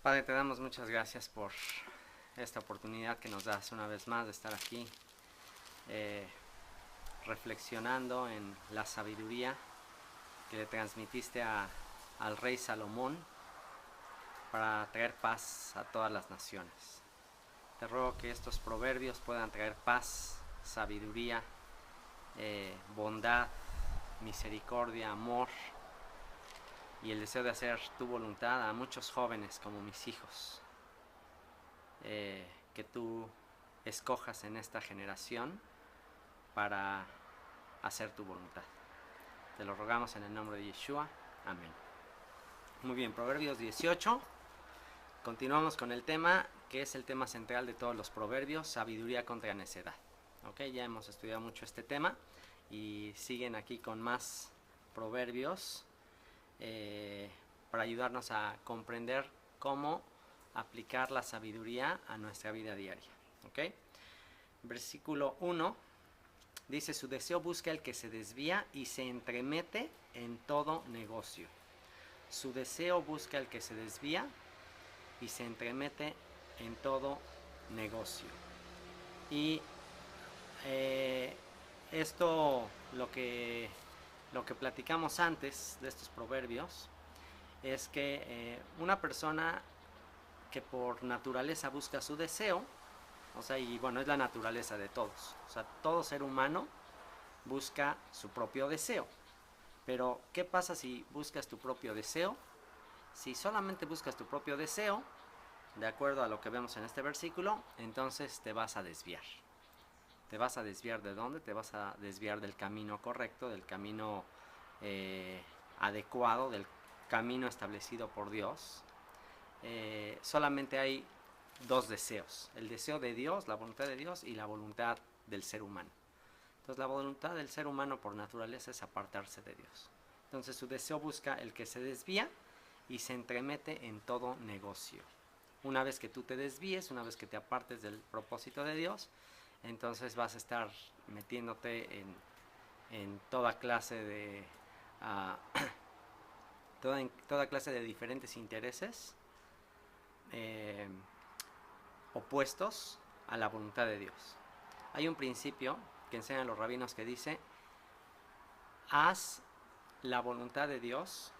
Padre, te damos muchas gracias por esta oportunidad que nos das una vez más de estar aquí eh, reflexionando en la sabiduría que le transmitiste al rey Salomón para traer paz a todas las naciones. Te ruego que estos proverbios puedan traer paz, sabiduría, bondad, misericordia, amor y el deseo de hacer tu voluntad a muchos jóvenes como mis hijos, que tú escojas en esta generación para hacer tu voluntad. Te lo rogamos en el nombre de Yeshua. Amén. Muy bien, Proverbios 18. Continuamos con el tema que es el tema central de todos los proverbios, sabiduría contra necedad. Okay, ya hemos estudiado mucho este tema y siguen aquí con más proverbios para ayudarnos a comprender cómo aplicar la sabiduría a nuestra vida diaria. Okay. Versículo 1 dice: su deseo busca el que se desvía y se entremete en todo negocio. Su deseo busca el que se desvía y se entremete en todo negocio. Y esto, lo que platicamos antes de estos proverbios, es que una persona que por naturaleza busca su deseo, o sea, y bueno, es la naturaleza de todos, o sea, todo ser humano busca su propio deseo. Pero, ¿qué pasa si buscas tu propio deseo? Si solamente buscas tu propio deseo, de acuerdo a lo que vemos en este versículo, entonces te vas a desviar. ¿Te vas a desviar de dónde? Te vas a desviar del camino correcto, del camino adecuado, del camino establecido por Dios. Solamente hay dos deseos: el deseo de Dios, la voluntad de Dios, y la voluntad del ser humano. Entonces la voluntad del ser humano por naturaleza es apartarse de Dios. Entonces su deseo busca el que se desvía y se entremete en todo negocio. Una vez que tú te desvíes, una vez que te apartes del propósito de Dios, entonces vas a estar metiéndote en toda clase de toda clase de diferentes intereses opuestos a la voluntad de Dios. Hay un principio que enseñan los rabinos que dice: haz la voluntad de Dios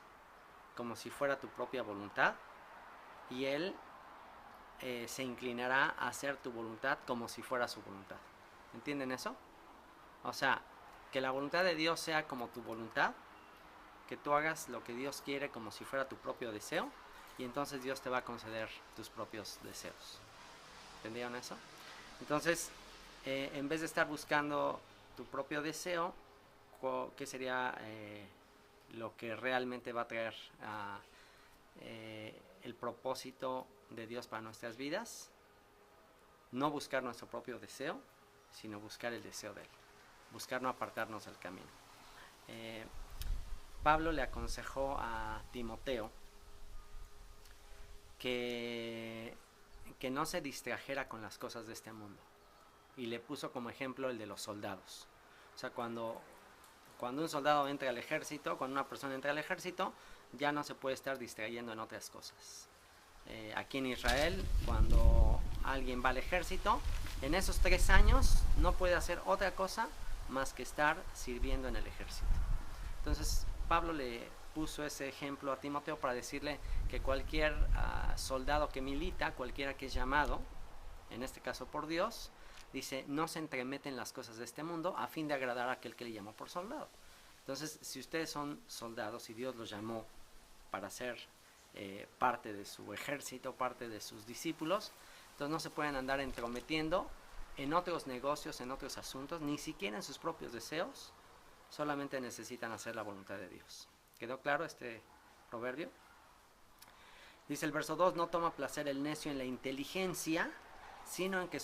como si fuera tu propia voluntad, y Él se inclinará a hacer tu voluntad como si fuera su voluntad. ¿Entienden eso? O sea, que la voluntad de Dios sea como tu voluntad, que tú hagas lo que Dios quiere como si fuera tu propio deseo, y entonces Dios te va a conceder tus propios deseos. ¿Entendieron eso? Entonces, en vez de estar buscando tu propio deseo, ¿qué sería lo que realmente va a traer el propósito de Dios para nuestras vidas? No buscar nuestro propio deseo, sino buscar el deseo de Él. Buscar no apartarnos del camino. Pablo le aconsejó a Timoteo que no se distrajera con las cosas de este mundo, y le puso como ejemplo el de los soldados. O sea, cuando un soldado entra al ejército, cuando una persona entra al ejército, ya no se puede estar distrayendo en otras cosas. Aquí en Israel, cuando alguien va al ejército, en esos 3 años no puede hacer otra cosa más que estar sirviendo en el ejército. Entonces Pablo le puso ese ejemplo a Timoteo para decirle que cualquier soldado que milita, cualquiera que es llamado, en este caso por Dios, dice: no se entremete en las cosas de este mundo a fin de agradar a aquel que le llamó por soldado. Entonces, si ustedes son soldados y Dios los llamó para ser parte de su ejército, parte de sus discípulos, entonces no se pueden andar entrometiendo en otros negocios, en otros asuntos, ni siquiera en sus propios deseos. Solamente necesitan hacer la voluntad de Dios. ¿Quedó claro este proverbio? Dice el verso 2: no toma placer el necio en la inteligencia, sino en que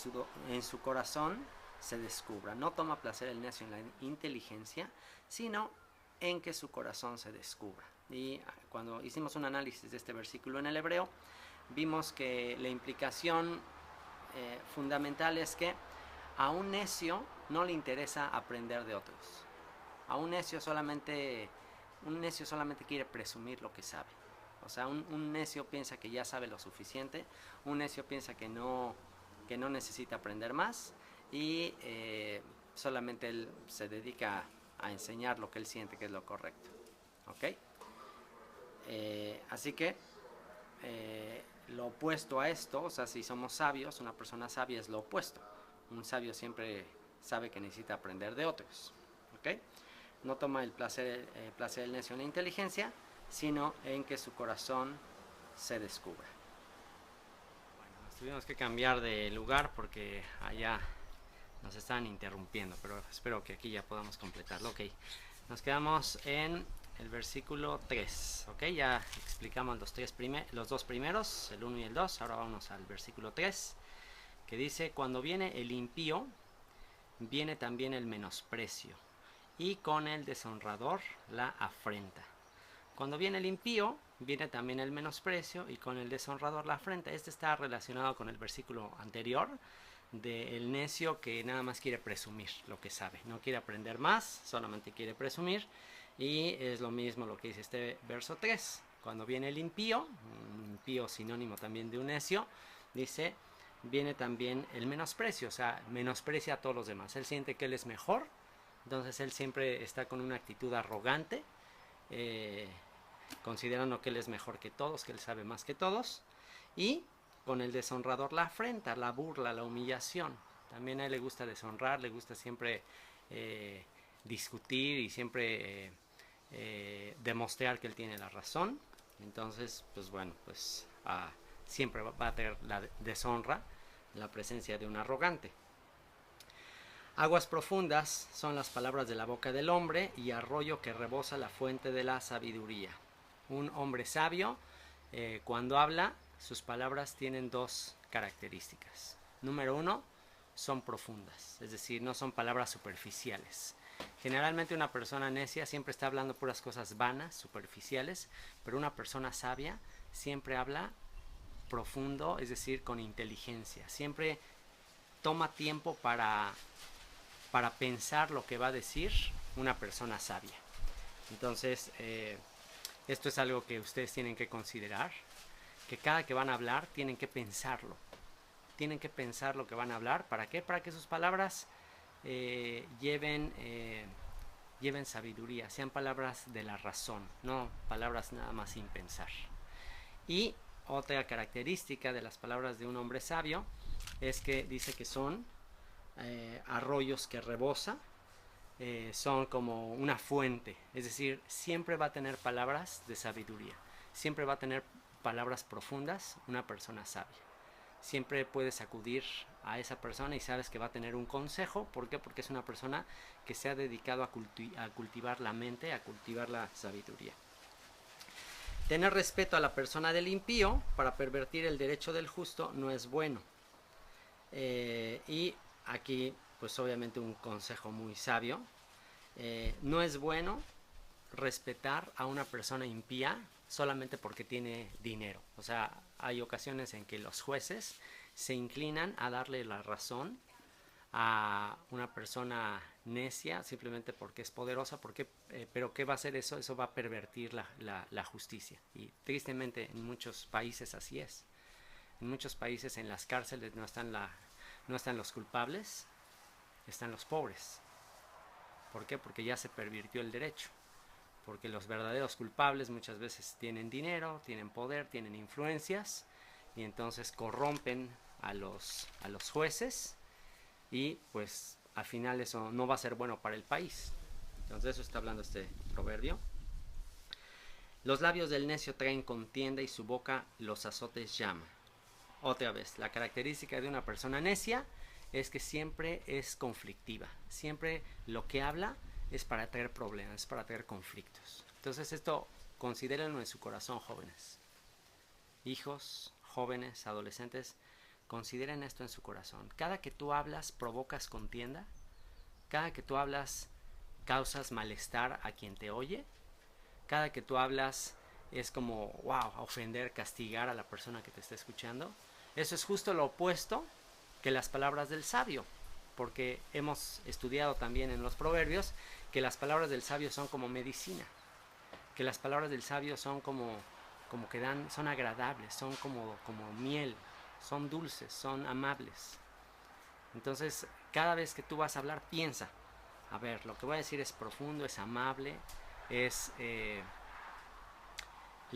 en su corazón se descubra. No toma placer el necio en la inteligencia, sino en que su corazón se descubra. Y cuando hicimos un análisis de este versículo en el hebreo, vimos que la implicación fundamental es que a un necio no le interesa aprender de otros. A un necio solamente quiere presumir lo que sabe. O sea, un necio piensa que ya sabe lo suficiente, un necio piensa que no necesita aprender más y solamente él se dedica a enseñar lo que él siente que es lo correcto. ¿Ok? Así que lo opuesto a esto, o sea, si somos sabios, una persona sabia es lo opuesto. Un sabio siempre sabe que necesita aprender de otros. ¿Ok? No toma el placer del necio en la inteligencia, sino en que su corazón se descubra. Bueno, nos tuvimos que cambiar de lugar porque allá nos estaban interrumpiendo, pero espero que aquí ya podamos completarlo. Ok, nos quedamos en el versículo 3. Ok, ya explicamos los dos primeros, el 1 y el 2. Ahora vamos al versículo 3, que dice: cuando viene el impío, viene también el menosprecio, y con el deshonrador la afrenta. Cuando viene el impío, viene también el menosprecio, y con el deshonrador la afrenta. Este está relacionado con el versículo anterior, del necio que nada más quiere presumir lo que sabe, no quiere aprender más, solamente quiere presumir. Y es lo mismo lo que dice este verso 3. Cuando viene el impío, un impío sinónimo también de un necio, dice: viene también el menosprecio, o sea, menosprecia a todos los demás. Él siente que él es mejor, entonces él siempre está con una actitud arrogante, considerando que él es mejor que todos, que él sabe más que todos. Y con el deshonrador la afrenta, la burla, la humillación. También a él le gusta deshonrar, le gusta siempre discutir y siempre demostrar que él tiene la razón. Entonces, pues bueno, pues siempre va a tener la deshonra, la presencia de un arrogante. Aguas profundas son las palabras de la boca del hombre, y arroyo que rebosa la fuente de la sabiduría. Un hombre sabio, cuando habla, sus palabras tienen dos características. Número 1, son profundas, es decir, no son palabras superficiales. Generalmente una persona necia siempre está hablando puras cosas vanas, superficiales, pero una persona sabia siempre habla profundo, es decir, con inteligencia. Siempre toma tiempo para pensar lo que va a decir una persona sabia. Entonces, esto es algo que ustedes tienen que considerar, que cada que van a hablar tienen que pensarlo. Tienen que pensar lo que van a hablar. ¿Para qué? Para que sus palabras lleven sabiduría, sean palabras de la razón, no palabras nada más sin pensar. Y otra característica de las palabras de un hombre sabio es que dice que son arroyos que rebosa, son como una fuente, es decir, siempre va a tener palabras de sabiduría, siempre va a tener palabras profundas una persona sabia. Siempre puedes acudir a esa persona y sabes que va a tener un consejo. ¿Por qué? Porque es una persona que se ha dedicado a cultivar la mente, a cultivar la sabiduría. Tener respeto a la persona del impío para pervertir el derecho del justo no es bueno. Y aquí, pues obviamente un consejo muy sabio. No es bueno respetar a una persona impía solamente porque tiene dinero. O sea, hay ocasiones en que los jueces se inclinan a darle la razón a una persona necia simplemente porque es poderosa. Pero ¿qué va a hacer eso? Eso va a pervertir la justicia. Y tristemente en muchos países así es. En muchos países en las cárceles no están los culpables, están los pobres. ¿Por qué? Porque ya se pervirtió el derecho. Porque los verdaderos culpables muchas veces tienen dinero, tienen poder, tienen influencias, y entonces corrompen a los jueces, y pues al final eso no va a ser bueno para el país. Entonces de eso está hablando este proverbio. Los labios del necio traen contienda, y su boca los azotes llama. Otra vez, la característica de una persona necia es que siempre es conflictiva. Siempre lo que habla es para traer problemas, es para traer conflictos. Entonces esto considérenlo en su corazón, jóvenes. Hijos, jóvenes, adolescentes, consideren esto en su corazón. Cada que tú hablas, provocas contienda. Cada que tú hablas, causas malestar a quien te oye. Cada que tú hablas es como, wow, ofender, castigar a la persona que te está escuchando. Eso es justo lo opuesto que las palabras del sabio, porque hemos estudiado también en los proverbios que las palabras del sabio son como medicina, que las palabras del sabio son como como que son agradables, son como miel, son dulces, son amables. Entonces, cada vez que tú vas a hablar, piensa, a ver, lo que voy a decir es profundo, es amable, le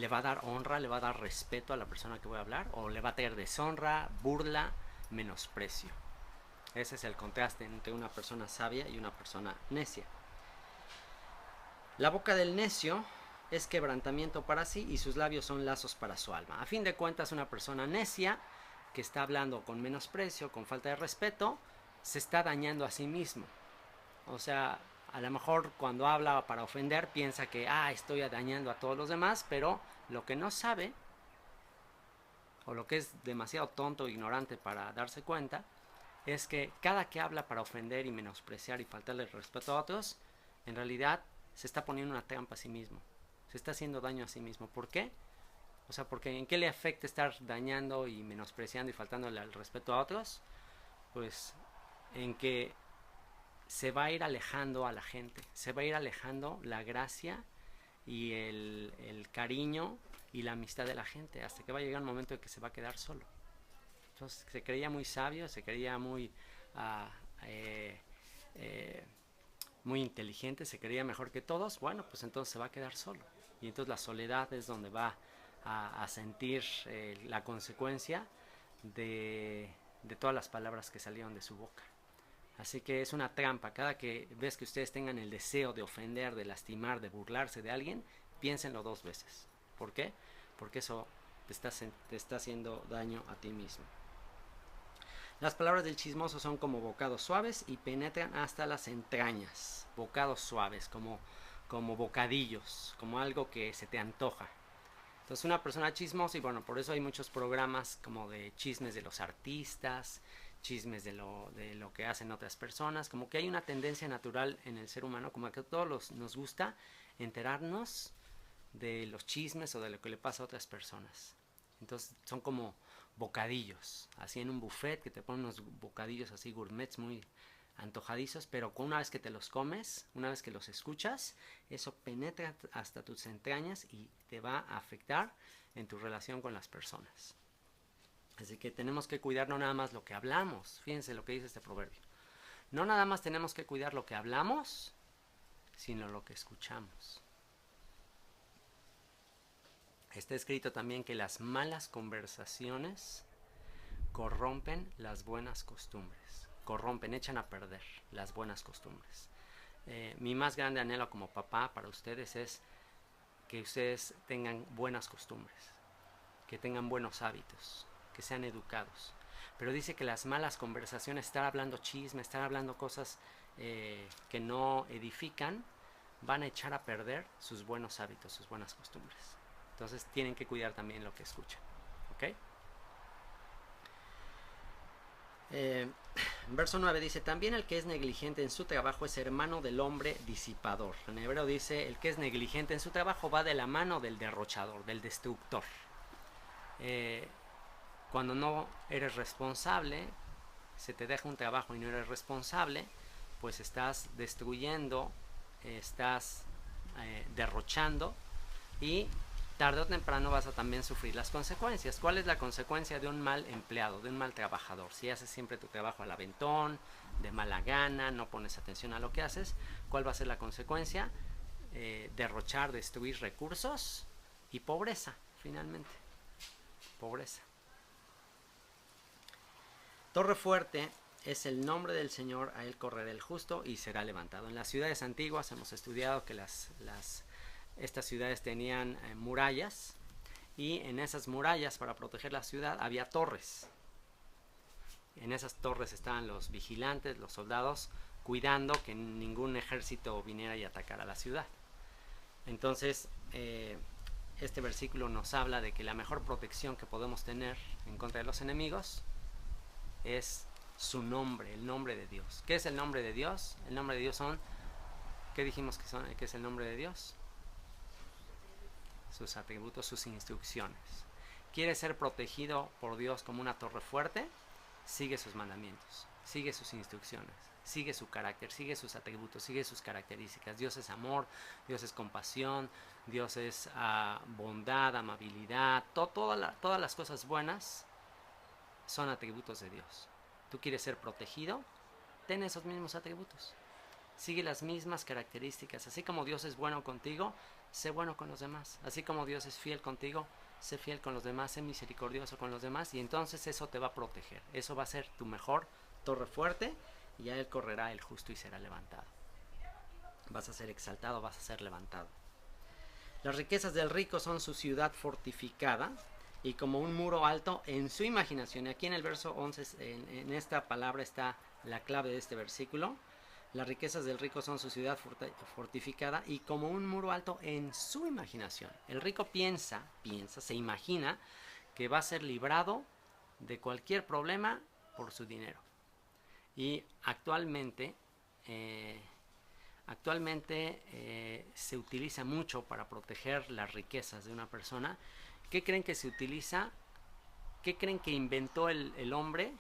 va a dar honra, le va a dar respeto a la persona que voy a hablar, o le va a traer deshonra, burla, menosprecio. Ese es el contraste entre una persona sabia y una persona necia. La boca del necio es quebrantamiento para sí y sus labios son lazos para su alma. A fin de cuentas, una persona necia que está hablando con menosprecio, con falta de respeto, se está dañando a sí mismo. O sea, a lo mejor cuando habla para ofender piensa que estoy dañando a todos los demás, pero lo que no sabe, o lo que es demasiado tonto e ignorante para darse cuenta, es que cada que habla para ofender y menospreciar y faltarle el respeto a otros, en realidad se está poniendo una trampa a sí mismo. Se está haciendo daño a sí mismo. ¿Por qué? O sea, porque ¿en qué le afecta estar dañando y menospreciando y faltándole el respeto a otros? Pues en que se va a ir alejando a la gente, se va a ir alejando la gracia y el cariño y la amistad de la gente, hasta que va a llegar un momento en que se va a quedar solo. Entonces se creía muy sabio, se creía muy muy inteligente, se creía mejor que todos. Bueno, pues entonces se va a quedar solo, y entonces la soledad es donde va a sentir la consecuencia de todas las palabras que salieron de su boca. Así que es una trampa. Cada que ves que ustedes tengan el deseo de ofender, de lastimar, de burlarse de alguien, piénsenlo 2 veces. ¿Por qué? Porque eso te está haciendo daño a ti mismo. Las palabras del chismoso son como bocados suaves y penetran hasta las entrañas. Bocados suaves, como bocadillos, como algo que se te antoja. Entonces una persona chismosa, y bueno, por eso hay muchos programas como de chismes de los artistas, chismes de lo que hacen otras personas, como que hay una tendencia natural en el ser humano, como que a todos nos gusta enterarnos de los chismes o de lo que le pasa a otras personas. Entonces son como bocadillos, así en un buffet que te ponen unos bocadillos así gourmets muy antojadizos, pero una vez que te los comes, una vez que los escuchas, eso penetra hasta tus entrañas y te va a afectar en tu relación con las personas. Así que tenemos que cuidar no nada más lo que hablamos. Fíjense lo que dice este proverbio. No nada más tenemos que cuidar lo que hablamos, sino lo que escuchamos. Está escrito también que las malas conversaciones corrompen las buenas costumbres. Corrompen, echan a perder las buenas costumbres. Mi más grande anhelo como papá para ustedes es que ustedes tengan buenas costumbres, que tengan buenos hábitos, que sean educados. Pero dice que las malas conversaciones, estar hablando chisme, estar hablando cosas que no edifican, van a echar a perder sus buenos hábitos, sus buenas costumbres. Entonces tienen que cuidar también lo que escuchan. ¿Ok? Verso 9 dice: también el que es negligente en su trabajo es hermano del hombre disipador. En hebreo dice: el que es negligente en su trabajo va de la mano del derrochador, del destructor. Cuando no eres responsable, se te deja un trabajo y no eres responsable, pues estás destruyendo, estás derrochando, y tarde o temprano vas a también sufrir las consecuencias. ¿Cuál es la consecuencia de un mal empleado, de un mal trabajador? Si haces siempre tu trabajo al aventón, de mala gana, no pones atención a lo que haces, ¿cuál va a ser la consecuencia? Derrochar, destruir recursos y pobreza, finalmente. Pobreza. Torre fuerte es el nombre del Señor, a él correrá el justo y será levantado. En las ciudades antiguas hemos estudiado que estas ciudades tenían murallas, y en esas murallas, para proteger la ciudad, había torres. En esas torres estaban los vigilantes, los soldados, cuidando que ningún ejército viniera y atacara la ciudad. Entonces, este versículo nos habla de que la mejor protección que podemos tener en contra de los enemigos es su nombre, el nombre de Dios. ¿Qué es el nombre de Dios? El nombre de Dios son, ¿qué dijimos que es el nombre de Dios? Sus atributos, sus instrucciones. ¿Quieres ser protegido por Dios como una torre fuerte? Sigue sus mandamientos, sigue sus instrucciones. sigue su carácter, sigue sus atributos, sigue sus características. Dios es amor, Dios es compasión, Dios es bondad, amabilidad, todas las cosas buenas son atributos de Dios. ¿Tú quieres ser protegido? Ten esos mismos atributos. Sigue las mismas características. Así como Dios es bueno contigo, sé bueno con los demás. Así como Dios es fiel contigo, sé fiel con los demás, sé misericordioso con los demás, y entonces eso te va a proteger. Eso va a ser tu mejor torre fuerte, y a él correrá el justo y será levantado. Vas a ser exaltado, vas a ser levantado. Las riquezas del rico son su ciudad fortificada y como un muro alto en su imaginación. Y aquí en el verso 11, en esta palabra está la clave de este versículo. Las riquezas del rico son su ciudad fortificada y como un muro alto en su imaginación. El rico piensa, se imagina que va a ser librado de cualquier problema por su dinero. Y actualmente se utiliza mucho para proteger las riquezas de una persona. ¿Qué creen que se utiliza? ¿Qué creen que inventó el hombre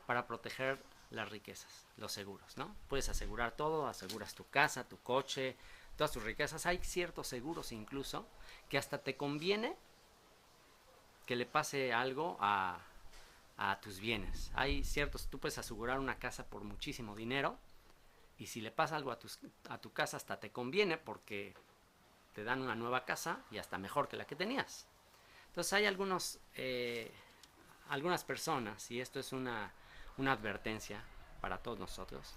para proteger las riquezas? Los seguros, ¿no? Puedes asegurar todo, aseguras tu casa, tu coche, todas tus riquezas. Hay ciertos seguros incluso que hasta te conviene que le pase algo a tus bienes. Hay ciertos, tú puedes asegurar una casa por muchísimo dinero, y si le pasa algo a tu casa hasta te conviene porque te dan una nueva casa y hasta mejor que la que tenías. Entonces hay algunas personas, y esto es una advertencia para todos nosotros,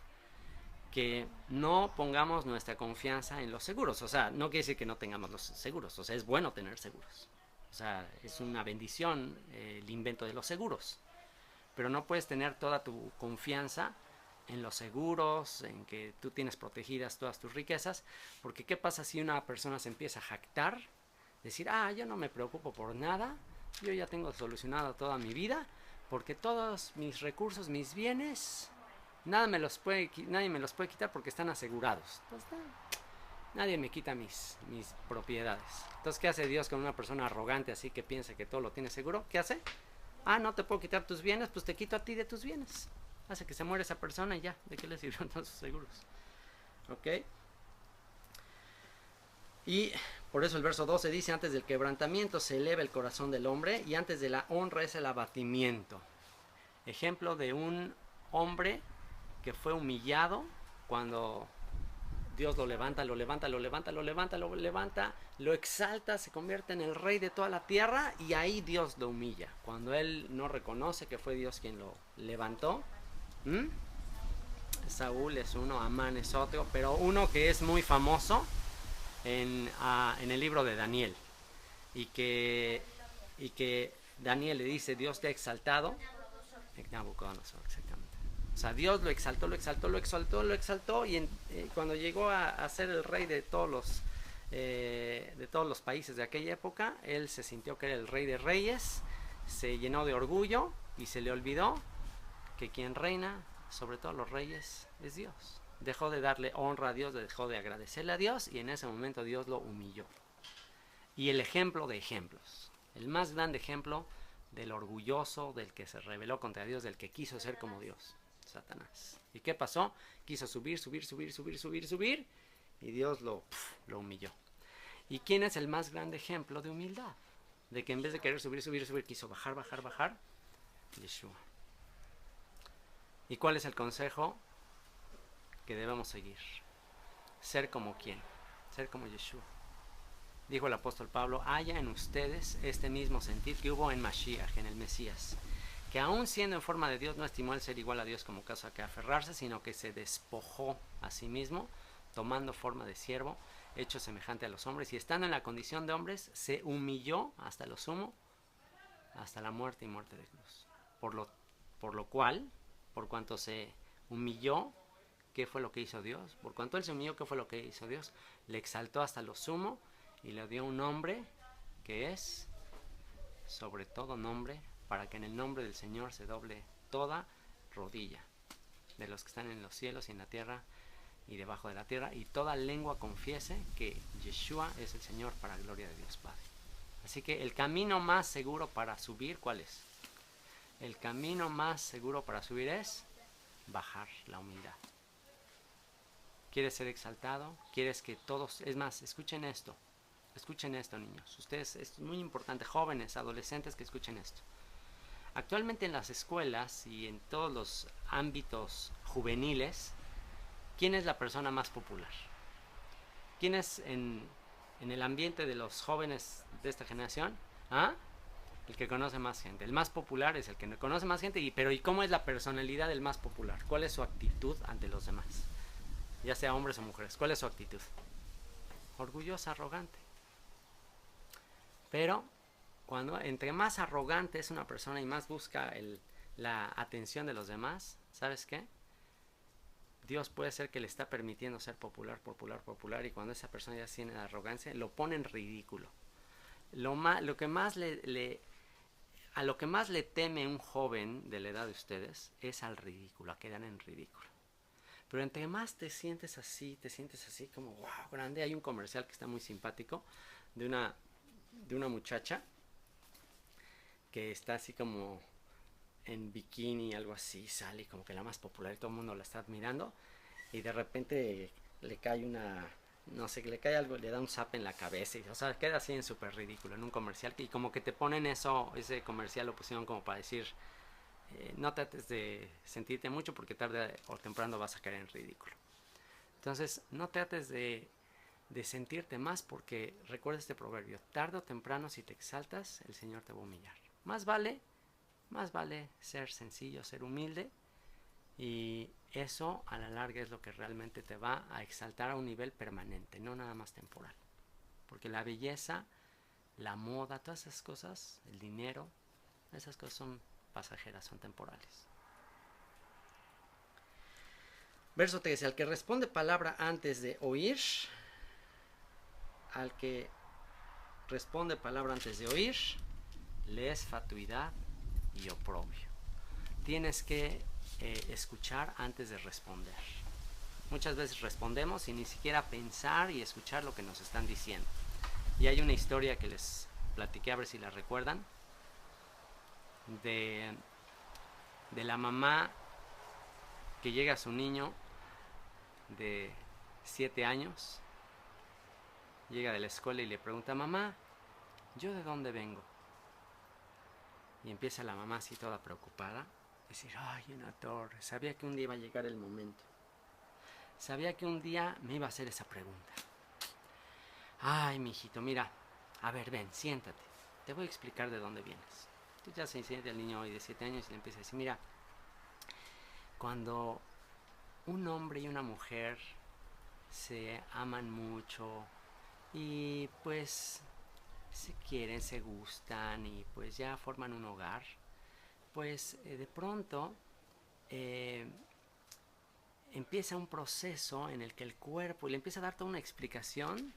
que no pongamos nuestra confianza en los seguros. O sea, no quiere decir que no tengamos los seguros. O sea, es bueno tener seguros. O sea, es una bendición el invento de los seguros. Pero no puedes tener toda tu confianza en los seguros, en que tú tienes protegidas todas tus riquezas, porque ¿qué pasa si una persona se empieza a jactar? Decir, yo no me preocupo por nada, yo ya tengo solucionado toda mi vida, porque todos mis recursos, mis bienes, nadie me los puede quitar porque están asegurados. Entonces, nadie me quita mis propiedades. Entonces, ¿qué hace Dios con una persona arrogante así que piensa que todo lo tiene seguro? ¿Qué hace? No te puedo quitar tus bienes, pues te quito a ti de tus bienes. Hace que se muere esa persona y ya, ¿de qué le sirvieron todos sus seguros? ¿Ok? Y por eso el verso 12 dice, antes del quebrantamiento se eleva el corazón del hombre y antes de la honra es el abatimiento. Ejemplo de un hombre que fue humillado cuando Dios lo levanta, lo exalta, se convierte en el rey de toda la tierra, y ahí Dios lo humilla. Cuando él no reconoce que fue Dios quien lo levantó. Saúl es uno, Amán es otro, pero uno que es muy famoso en el libro de Daniel, y que Daniel le dice, Dios te ha exaltado. Nabucodonosor, exactamente. O sea, Dios lo exaltó, y cuando llegó a ser el rey de todos los países de aquella época, él se sintió que era el rey de reyes, se llenó de orgullo y se le olvidó que quien reina sobre todos los reyes es Dios. Dejó de darle honra a Dios, dejó de agradecerle a Dios, y en ese momento Dios lo humilló. Y el ejemplo de ejemplos, el más grande ejemplo del orgulloso, del que se rebeló contra Dios, del que quiso ser como Dios, Satanás. ¿Y qué pasó? Quiso subir, y Dios lo humilló. ¿Y quién es el más grande ejemplo de humildad? De que en vez de querer subir, quiso bajar. Yeshua. ¿Y cuál es el consejo que debemos seguir? Ser como ¿quién? Ser como Yeshua. Dijo el apóstol Pablo, haya en ustedes este mismo sentir que hubo en Mashiach, en el Mesías, que aún siendo en forma de Dios no estimó el ser igual a Dios como cosa que aferrarse, sino que se despojó a sí mismo, tomando forma de siervo, hecho semejante a los hombres, y estando en la condición de hombres, se humilló hasta lo sumo, hasta la muerte y muerte de cruz. Por lo cual, por cuanto se humilló, ¿qué fue lo que hizo Dios? Por cuanto él se humilló, ¿qué fue lo que hizo Dios? Le exaltó hasta lo sumo y le dio un nombre que es sobre todo nombre, para que en el nombre del Señor se doble toda rodilla, de los que están en los cielos y en la tierra y debajo de la tierra, y toda lengua confiese que Yeshua es el Señor, para gloria de Dios Padre. Así que el camino más seguro para subir, ¿cuál es? El camino más seguro para subir es bajar la humildad. ¿Quieres ser exaltado? ¿Quieres que todos... Es más, escuchen esto, niños. Ustedes, es muy importante, jóvenes, adolescentes, que escuchen esto. Actualmente en las escuelas y en todos los ámbitos juveniles, ¿quién es la persona más popular? ¿Quién es en el ambiente de los jóvenes de esta generación? ¿Ah? El que conoce más gente. El más popular es el que conoce más gente. Pero ¿y cómo es la personalidad del más popular? ¿Cuál es su actitud ante los demás? Ya sea hombres o mujeres. ¿Cuál es su actitud? Orgullosa, arrogante. Pero cuando entre más arrogante es una persona y más busca la atención de los demás, ¿sabes qué? Dios puede ser que le está permitiendo ser popular, y cuando esa persona ya tiene arrogancia, lo pone en ridículo. A lo que más le teme un joven de la edad de ustedes es al ridículo, a quedar en ridículo. Pero entre más te sientes así como wow, grande. Hay un comercial que está muy simpático de una muchacha que está así como en bikini, algo así, sale como que la más popular y todo el mundo la está admirando, y de repente le cae no sé, le cae algo, le da un zap en la cabeza, y o sea, queda así en súper ridículo en un comercial, y como que te ponen ese comercial lo pusieron como para decir, no trates de sentirte mucho porque tarde o temprano vas a caer en ridículo. Entonces, no trates de sentirte más, porque recuerda este proverbio: tarde o temprano, si te exaltas, el Señor te va a humillar. Más vale ser sencillo, ser humilde, y eso a la larga es lo que realmente te va a exaltar a un nivel permanente, no nada más temporal. Porque la belleza, la moda, todas esas cosas, el dinero, esas cosas son pasajeras, son temporales. Verso 13. Al que responde palabra antes de oír, le es fatuidad y oprobio. Tienes que escuchar antes de responder. Muchas veces respondemos sin ni siquiera pensar y escuchar lo que nos están diciendo. Y hay una historia que les platiqué, a ver si la recuerdan, de la mamá que llega a su niño de 7 años, llega de la escuela y le pregunta: mamá, ¿yo de dónde vengo? Y empieza la mamá así toda preocupada, decir: ay, una torre, sabía que un día iba a llegar el momento, sabía que un día me iba a hacer esa pregunta. Ay, mijito, mira, a ver, ven, siéntate, te voy a explicar de dónde vienes. Entonces ya se siente el niño hoy de 7 años y le empieza a decir: mira, cuando un hombre y una mujer se aman mucho y pues se quieren, se gustan y pues ya forman un hogar, pues de pronto empieza un proceso en el que el cuerpo le empieza a dar toda una explicación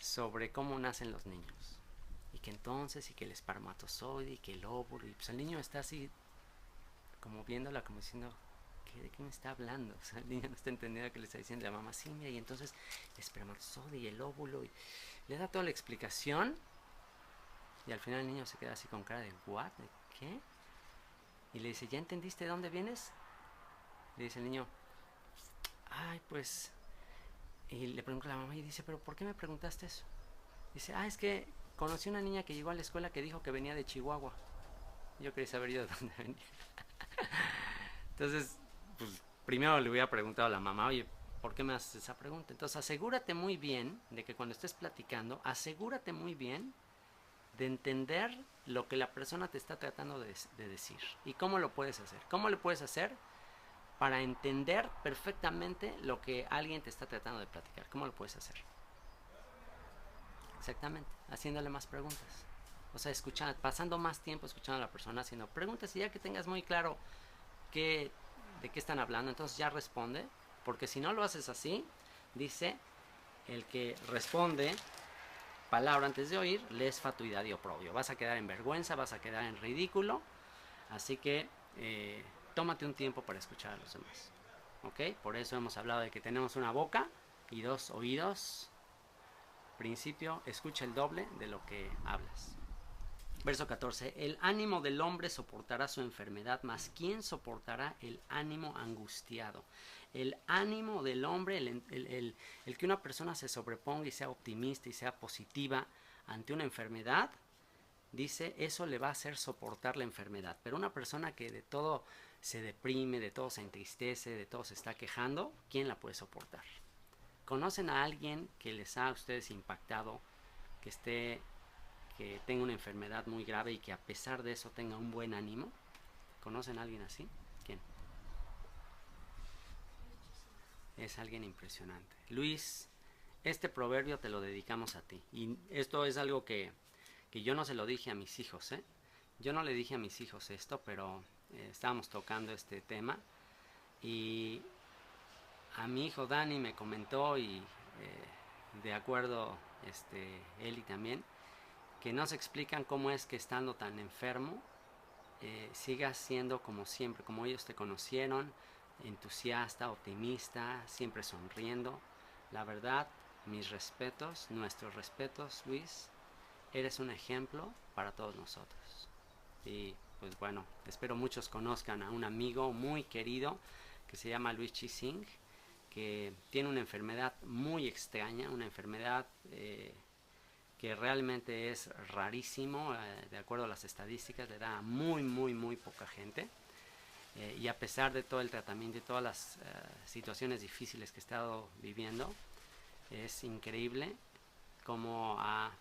sobre cómo nacen los niños, y que entonces, y que el espermatozoide y que el óvulo, y pues el niño está así como viéndola, como diciendo: ¿de qué me está hablando? O sea, el niño no está entendiendo que le está diciendo la mamá: sí, mira, y entonces el espermatozoide y el óvulo, y le da toda la explicación, y al final el niño se queda así con cara de ¿what? ¿De qué? Y le dice: ¿ya entendiste de dónde vienes? Le dice el niño: ay, pues... Y le pregunta a la mamá y dice: ¿pero por qué me preguntaste eso? Dice: es que conocí una niña que llegó a la escuela que dijo que venía de Chihuahua. Yo quería saber yo de dónde venía. Entonces, pues primero le hubiera preguntado a la mamá: oye, ¿por qué me haces esa pregunta? Entonces asegúrate muy bien de que cuando estés platicando, asegúrate muy bien de entender lo que la persona te está tratando de decir. ¿Y cómo lo puedes hacer? ¿Cómo le puedes hacer para entender perfectamente lo que alguien te está tratando de platicar? ¿Cómo lo puedes hacer? Exactamente, haciéndole más preguntas. O sea, escuchando, pasando más tiempo escuchando a la persona, haciendo preguntas, y ya que tengas muy claro de qué están hablando, entonces ya responde. Porque si no lo haces así, dice: el que responde palabra antes de oír, le es fatuidad y oprobio. Vas a quedar en vergüenza, vas a quedar en ridículo. Así que tómate un tiempo para escuchar a los demás. ¿Ok? Por eso hemos hablado de que tenemos una boca y 2 oídos. Principio: escucha el doble de lo que hablas. Verso 14. El ánimo del hombre soportará su enfermedad, mas ¿quién soportará el ánimo angustiado? El ánimo del hombre, el que una persona se sobreponga y sea optimista y sea positiva ante una enfermedad, dice, eso le va a hacer soportar la enfermedad. Pero una persona que de todo se deprime, de todo se entristece, de todo se está quejando, ¿quién la puede soportar? ¿Conocen a alguien que les ha a ustedes impactado, que tenga una enfermedad muy grave y que a pesar de eso tenga un buen ánimo? ¿Conocen a alguien así? ¿Quién? Es alguien impresionante. Luis, este proverbio te lo dedicamos a ti. Y esto es algo que yo no se lo dije a mis hijos, ¿eh? Yo no le dije a mis hijos esto, pero estábamos tocando este tema y a mi hijo Dani me comentó y de acuerdo Eli también, que no se explican cómo es que estando tan enfermo sigas siendo como siempre, como ellos te conocieron, entusiasta, optimista, siempre sonriendo. La verdad, mis respetos, nuestros respetos, Luis, eres un ejemplo para todos nosotros. Y pues bueno, espero muchos conozcan a un amigo muy querido que se llama Luis Chising, que tiene una enfermedad muy extraña, una enfermedad que realmente es rarísimo, de acuerdo a las estadísticas, le da a muy poca gente. Y a pesar de todo el tratamiento y todas las situaciones difíciles que he estado viviendo, es increíble cómo ha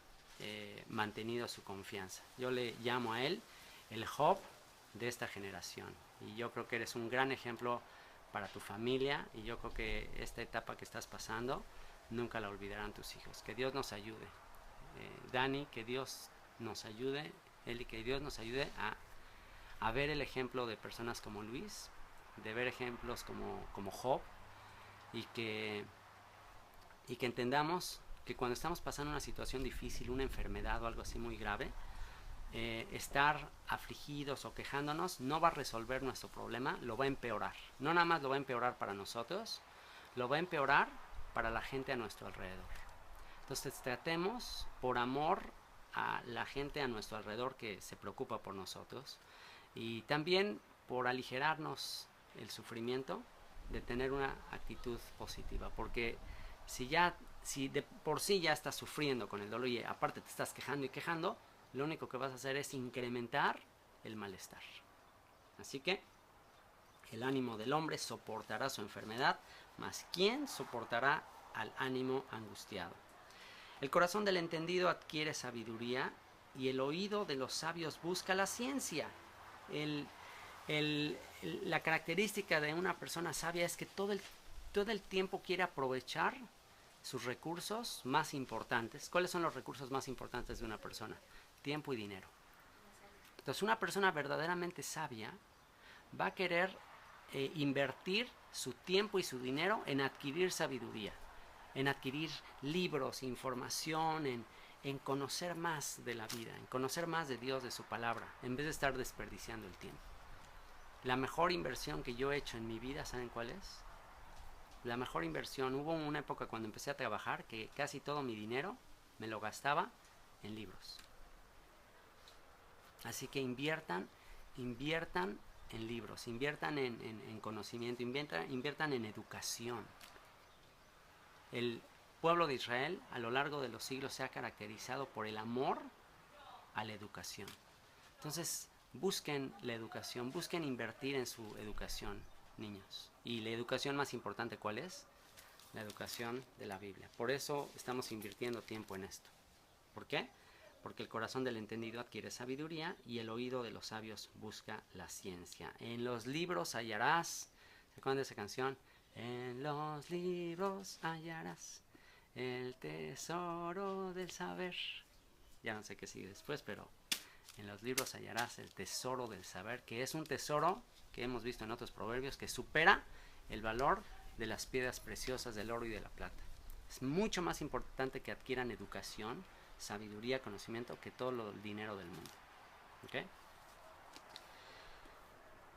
mantenido su confianza. Yo le llamo a él el Job de esta generación. Y yo creo que eres un gran ejemplo para tu familia y yo creo que esta etapa que estás pasando nunca la olvidarán tus hijos. Que Dios nos ayude. Dani, que Dios nos ayude. Eli, que Dios nos ayude a ver el ejemplo de personas como Luis, de ver ejemplos como Job y que entendamos que cuando estamos pasando una situación difícil, una enfermedad o algo así muy grave, estar afligidos o quejándonos no va a resolver nuestro problema, lo va a empeorar. No nada más lo va a empeorar para nosotros, lo va a empeorar para la gente a nuestro alrededor. Entonces tratemos, por amor a la gente a nuestro alrededor que se preocupa por nosotros y también por aligerarnos el sufrimiento, de tener una actitud positiva, porque si de por sí ya estás sufriendo con el dolor y aparte te estás quejando y quejando, lo único que vas a hacer es incrementar el malestar. Así que el ánimo del hombre soportará su enfermedad, mas ¿quién soportará al ánimo angustiado? El corazón del entendido adquiere sabiduría y el oído de los sabios busca la ciencia. La característica de una persona sabia es que todo el tiempo quiere aprovechar sus recursos más importantes. ¿Cuáles son los recursos más importantes de una persona? Tiempo y dinero. Entonces una persona verdaderamente sabia va a querer invertir su tiempo y su dinero en adquirir sabiduría, en adquirir libros, información, en conocer más de la vida, en conocer más de Dios, de su palabra, en vez de estar desperdiciando el tiempo. La mejor inversión que yo he hecho en mi vida, ¿saben cuál es? La mejor inversión, hubo una época cuando empecé a trabajar que casi todo mi dinero me lo gastaba en libros. Así que inviertan en libros, inviertan en conocimiento, inviertan en educación. El pueblo de Israel a lo largo de los siglos se ha caracterizado por el amor a la educación. Entonces, busquen la educación, busquen invertir en su educación, niños. Y la educación más importante, ¿cuál es? La educación de la Biblia. Por eso estamos invirtiendo tiempo en esto. ¿Por qué? Porque el corazón del entendido adquiere sabiduría y el oído de los sabios busca la ciencia. En los libros hallarás, ¿se acuerdan de esa canción? En los libros hallarás el tesoro del saber. Ya no sé qué sigue después, pero en los libros hallarás el tesoro del saber, que es un tesoro que hemos visto en otros proverbios que supera el valor de las piedras preciosas del oro y de la plata. Es mucho más importante que adquieran educación, sabiduría, conocimiento que todo el dinero del mundo. ¿Okay?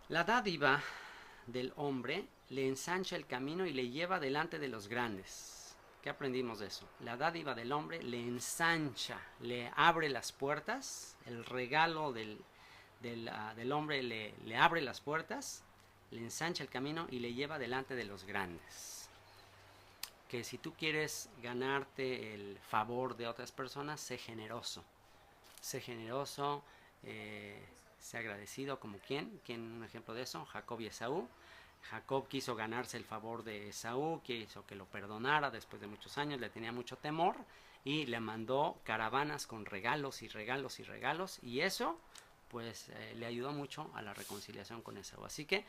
La dádiva del hombre le ensancha el camino y le lleva delante de los grandes. ¿Qué aprendimos de eso? La dádiva del hombre le ensancha, le abre las puertas, el regalo del hombre le abre las puertas, le ensancha el camino y le lleva delante de los grandes. Que si tú quieres ganarte el favor de otras personas, sé generoso. Sé generoso, sé agradecido, como ¿quién? Un ejemplo de eso, Jacob y Esaú. Jacob quiso ganarse el favor de Esaú, quiso que lo perdonara después de muchos años, le tenía mucho temor y le mandó caravanas con regalos y regalos y regalos, y eso pues le ayudó mucho a la reconciliación con Esaú. Así que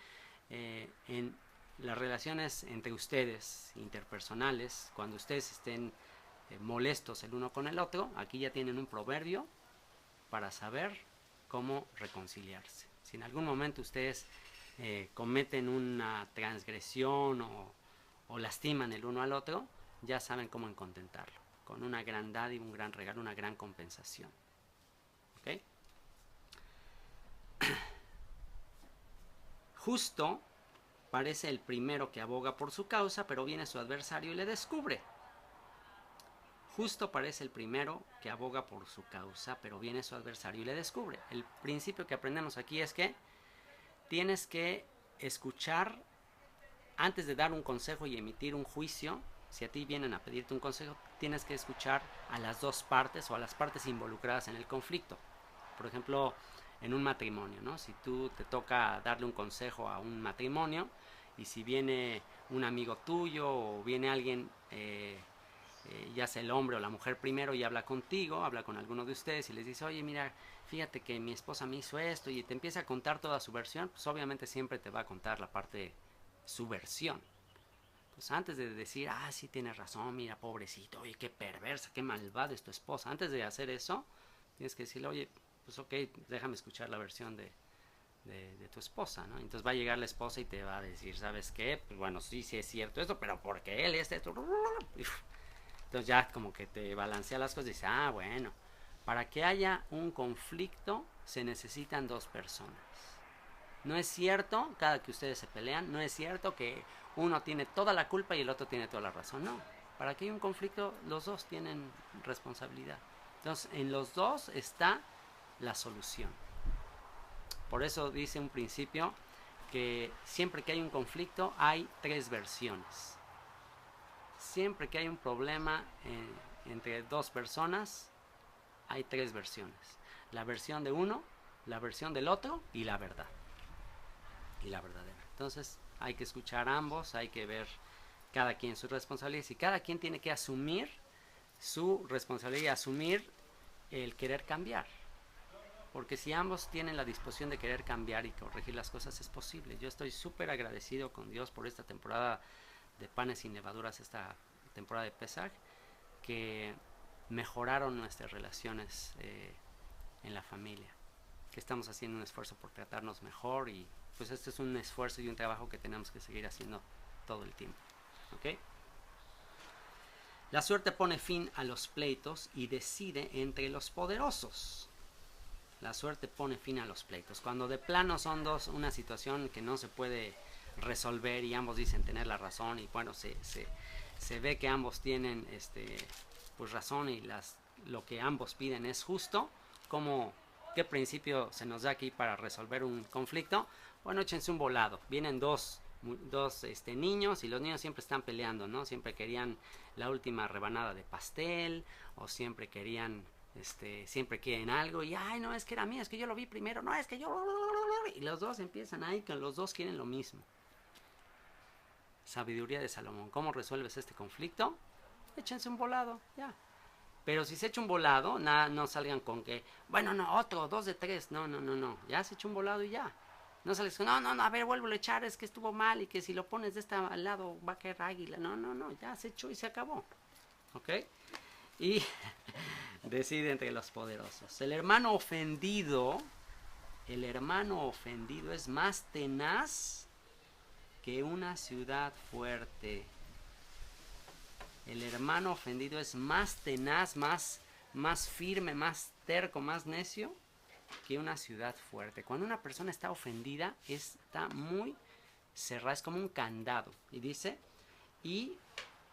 en las relaciones entre ustedes interpersonales, cuando ustedes estén molestos el uno con el otro, aquí ya tienen un proverbio para saber cómo reconciliarse. Si en algún momento ustedes cometen una transgresión o lastiman el uno al otro, ya saben cómo contentarlo, con una gran dádiva, un gran regalo, una gran compensación. ¿Okay? Justo parece el primero que aboga por su causa, pero viene su adversario y le descubre. Justo parece el primero que aboga por su causa, pero viene su adversario y le descubre. El principio que aprendemos aquí es que tienes que escuchar antes de dar un consejo y emitir un juicio. Si a ti vienen a pedirte un consejo, tienes que escuchar a las dos partes o a las partes involucradas en el conflicto. Por ejemplo, en un matrimonio, ¿no? Si tú te toca darle un consejo a un matrimonio y si viene un amigo tuyo o viene alguien, ya sea el hombre o la mujer primero, y habla contigo, habla con alguno de ustedes y les dice, oye, mira, fíjate que mi esposa me hizo esto, y te empieza a contar toda su versión, pues obviamente siempre te va a contar la parte, su versión. Pues antes de decir, sí tienes razón, mira, pobrecito, oye, qué perversa, qué malvada es tu esposa, antes de hacer eso, tienes que decirle, oye, pues ok, déjame escuchar la versión de tu esposa, ¿no? Entonces va a llegar la esposa y te va a decir, ¿sabes qué? Pues bueno, sí es cierto esto, pero porque él es esto. Entonces ya como que te balancea las cosas y dice, bueno, para que haya un conflicto se necesitan dos personas. No es cierto, cada que ustedes se pelean, no es cierto que uno tiene toda la culpa y el otro tiene toda la razón. No, para que haya un conflicto los dos tienen responsabilidad. Entonces en los dos está la solución. Por eso dice un principio que siempre que hay un conflicto hay tres versiones. Siempre que hay un problema entre dos personas, hay tres versiones. La versión de uno, la versión del otro y la verdad. Y la verdadera. Entonces hay que escuchar a ambos, hay que ver cada quien sus responsabilidades y cada quien tiene que asumir su responsabilidad y asumir el querer cambiar. Porque si ambos tienen la disposición de querer cambiar y corregir las cosas, es posible. Yo estoy súper agradecido con Dios por esta temporada de panes sin levaduras, esta temporada de Pesaj, que mejoraron nuestras relaciones en la familia, que estamos haciendo un esfuerzo por tratarnos mejor, y pues este es un esfuerzo y un trabajo que tenemos que seguir haciendo todo el tiempo. ¿Okay? La suerte pone fin a los pleitos y decide entre los poderosos. La suerte pone fin a los pleitos. Cuando de plano son dos, una situación que no se puede resolver y ambos dicen tener la razón, y bueno, se ve que ambos tienen pues razón y lo que ambos piden es justo. ¿Qué principio se nos da aquí para resolver un conflicto? Bueno, échense un volado. Vienen dos niños, y los niños siempre están peleando, ¿no? Siempre querían la última rebanada de pastel, o siempre siempre quieren algo, y no, es que era mío, es que yo lo vi primero, no, es que yo, y los dos empiezan ahí, que los dos quieren lo mismo. Sabiduría de Salomón. ¿Cómo resuelves este conflicto? Échense un volado, ya. Pero si se echa un volado, no salgan con que, bueno, no, otro, 2 de 3, no, ya se echa un volado y ya. No sales con, no, a ver, vuelvo a echar, es que estuvo mal, y que si lo pones de este lado va a caer águila. No, ya se echó y se acabó. ¿Ok? Y decide entre los poderosos. El hermano ofendido es más tenaz que una ciudad fuerte. El hermano ofendido es más tenaz, más firme, más terco, más necio que una ciudad fuerte. Cuando una persona está ofendida, está muy cerrada, es como un candado. Y dice, y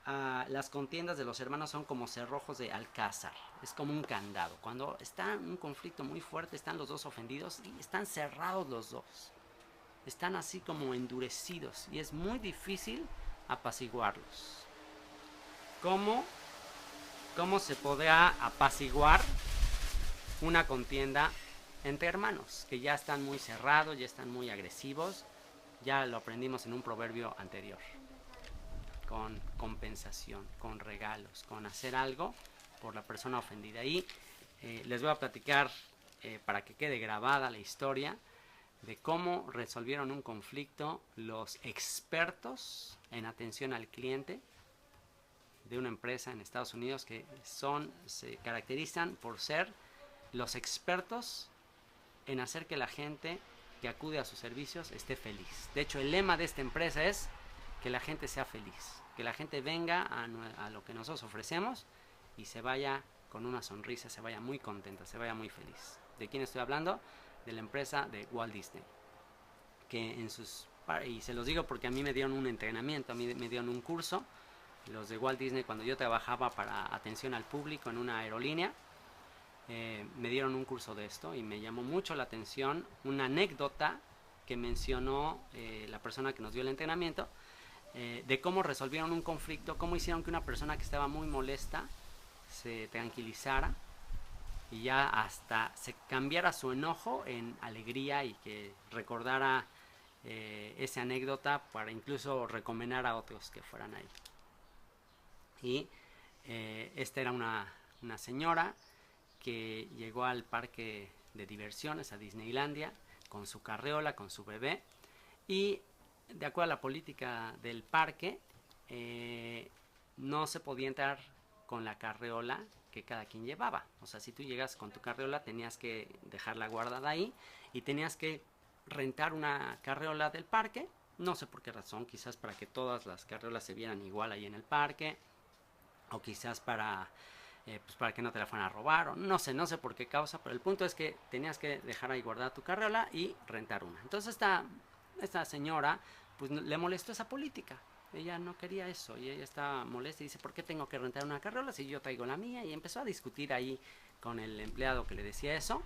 las contiendas de los hermanos son como cerrojos de alcázar, es como un candado. Cuando está un conflicto muy fuerte, están los dos ofendidos y están cerrados los dos, están así como endurecidos y es muy difícil apaciguarlos. ¿Cómo se podrá apaciguar una contienda entre hermanos que ya están muy cerrados, ya están muy agresivos? Ya lo aprendimos en un proverbio anterior. Con compensación, con regalos, con hacer algo por la persona ofendida. Y les voy a platicar, para que quede grabada la historia, de cómo resolvieron un conflicto los expertos en atención al cliente de una empresa en Estados Unidos que se caracterizan por ser los expertos en hacer que la gente que acude a sus servicios esté feliz. De hecho, el lema de esta empresa es que la gente sea feliz, que la gente venga a lo que nosotros ofrecemos y se vaya con una sonrisa, se vaya muy contenta, se vaya muy feliz. ¿De quién estoy hablando? De la empresa de Walt Disney, que y se los digo porque a mí me dieron un entrenamiento, a mí me dieron un curso, los de Walt Disney, cuando yo trabajaba para atención al público en una aerolínea, me dieron un curso de esto y me llamó mucho la atención una anécdota que mencionó la persona que nos dio el entrenamiento, de cómo resolvieron un conflicto, cómo hicieron que una persona que estaba muy molesta se tranquilizara y ya hasta se cambiara su enojo en alegría y que recordara esa anécdota para incluso recomendar a otros que fueran ahí. Y esta era una señora que llegó al parque de diversiones, a Disneylandia, con su carriola, con su bebé, y de acuerdo a la política del parque, no se podía entrar con la carriola que cada quien llevaba. O sea, si tú llegas con tu carriola, tenías que dejarla guardada ahí y tenías que rentar una carriola del parque. No sé por qué razón, quizás para que todas las carriolas se vieran igual ahí en el parque, o quizás para que no te la fueran a robar, o no sé por qué causa, pero el punto es que tenías que dejar ahí guardada tu carriola y rentar una. Entonces esta señora pues le molestó esa política. Ella no quería eso y ella estaba molesta y dice, ¿por qué tengo que rentar una carriola si yo traigo la mía? Y empezó a discutir ahí con el empleado que le decía eso.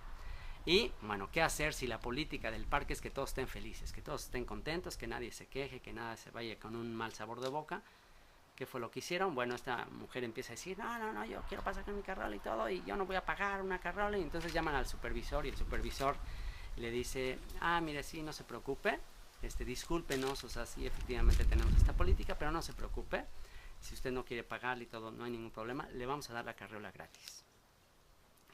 Y bueno, ¿qué hacer si la política del parque es que todos estén felices, que todos estén contentos, que nadie se queje, que nada se vaya con un mal sabor de boca? ¿Qué fue lo que hicieron? Bueno, esta mujer empieza a decir, no, yo quiero pasar con mi carriola y todo, y yo no voy a pagar una carriola. Y entonces llaman al supervisor y el supervisor le dice, mire, sí, no se preocupe, discúlpenos, o sea, sí, efectivamente tenemos esta política, pero no se preocupe, si usted no quiere pagarle y todo, no hay ningún problema, le vamos a dar la carriola gratis.